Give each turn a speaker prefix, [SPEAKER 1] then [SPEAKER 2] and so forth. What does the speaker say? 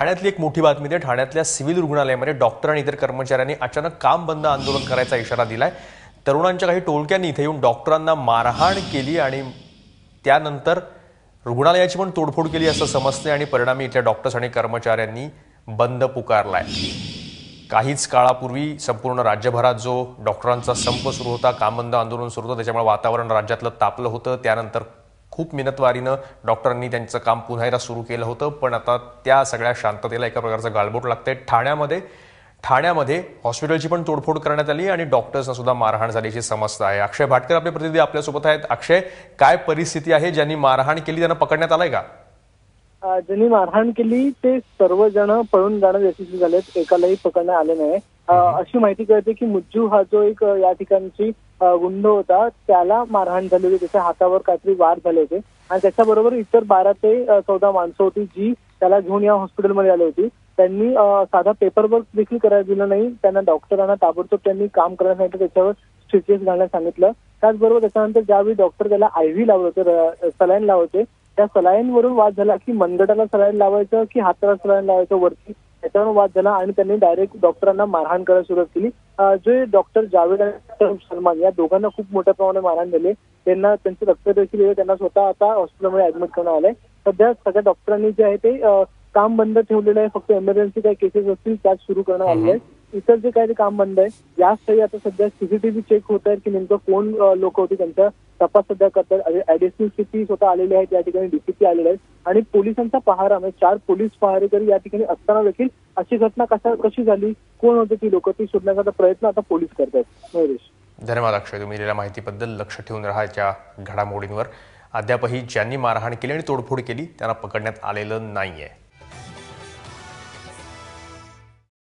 [SPEAKER 1] ठाण्यातली एक मोठी बातमी आहे। ठाण्यातल्या सिव्हिल रुग्णालयामध्ये डॉक्टर आणि इतर कर्मचाऱ्यांनी अचानक काम बंद आंदोलन करायचा इशारा दिलाय। तरुणांच्या काही टोळक्यांनी इथे येऊन डॉक्टरांना मारहाण केली आणि त्यानंतर रुग्णालयाची पण तोडफोड केली असं समजते आणि परिणामी इथल्या डॉक्टर्स आणि कर्मचाऱ्यांनी बंद पुकारलाय। काहीच काळापूर्वी संपूर्ण राज्यभरात जो डॉक्टरांचा संप सुरू होता, काम बंद आंदोलन सुरू होतं, त्याच्यामुळे वातावरण राज्यातलं तापलं होतं। त्यानंतर खूप मिनतवारीनं डॉक्टरांनी त्यांचं काम पुन्हा एकदा सुरू केलं होतं, पण आता त्या सगळ्या शांततेला एका प्रकारचं गालबोट लागतंय। ठाण्यामध्ये हॉस्पिटलची पण तोडफोड करण्यात आली आणि डॉक्टर्सना सुद्धा मारहाण झाल्याची समजतं आहे। अक्षय भाटकर आपले प्रतिनिधी आपल्यासोबत आहेत। अक्षय, काय परिस्थिती आहे? ज्यांनी मारहाण केली त्यांना पकडण्यात आलंय का?
[SPEAKER 2] ज्यांनी मारहाण केली ते सर्वजण पळून जाण्यात यशस्वी झालेत, एकालाही पकडण्यात आले नाही। अशी माहिती कळते की मुज्जू हा जो एक या ठिकाणची गुंड होता, त्याला मारहाण झाली होती, त्याच्या हातावर काहीतरी वार झाले होते आणि त्याच्याबरोबर इतर 12 ते 14 माणसं होती जी त्याला घेऊन या हॉस्पिटलमध्ये आली होती। त्यांनी साधा पेपरवर्क देखील करायला दिलं नाही। त्यांना डॉक्टरांना ताबडतोब त्यांनी काम करण्यासाठी त्याच्यावर स्टिचेस घालण्यास सांगितलं। त्याचबरोबर त्याच्यानंतर ज्यावेळी डॉक्टर त्याला IV लावत होते, सलाईन लावत होते, त्या सलाईनवरून वाद झाला की मनगटाला सलाईन लावायचं की हाताला सलाईन लावायचं वरती, त्याच्यावर वाद झाला आणि त्यांनी डायरेक्ट डॉक्टरांना मारहाण करायला सुरुवात केली। जे डॉक्टर जावेद आणि सलमान या दोघांना खूप मोठ्या प्रमाणात मारहाण झाली। त्यांना त्यांचं रक्त देखील त्यांना स्वतः आता हॉस्पिटलमध्ये ऍडमिट करण्यात आलंय। सध्या सगळ्या डॉक्टरांनी जे आहे ते काम बंद ठेवलेलं आहे। फक्त इमर्जन्सी काही केसेस असतील त्याच सुरू करण्यात आलेले आहेत। इतर जे काही काम बंद आहे यासाठी आता सध्या CCTV चेक होत आहे की नेमकं कोण लोक होती, त्यांचा तपास सध्या करतात। ऍडिशनल CP स्वतः आलेले आहेत, या ठिकाणी DCP आलेले आहेत आणि पोलिसांचा पहारा म्हणजे 4 पोलीस पहारेकरी या ठिकाणी असताना देखील अशी घटना कशी झाली, कोण होते ती लोक, ती शोधण्याचा प्रयत्न आता पोलीस करतात।
[SPEAKER 1] धन्यवाद अक्षय, तुम्ही दिलेल्या माहितीबद्दल। लक्ष ठेवून राहायच्या घडामोडींवर। अद्यापही ज्यांनी मारहाण केली आणि तोडफोड केली त्यांना पकडण्यात आलेलं नाहीये।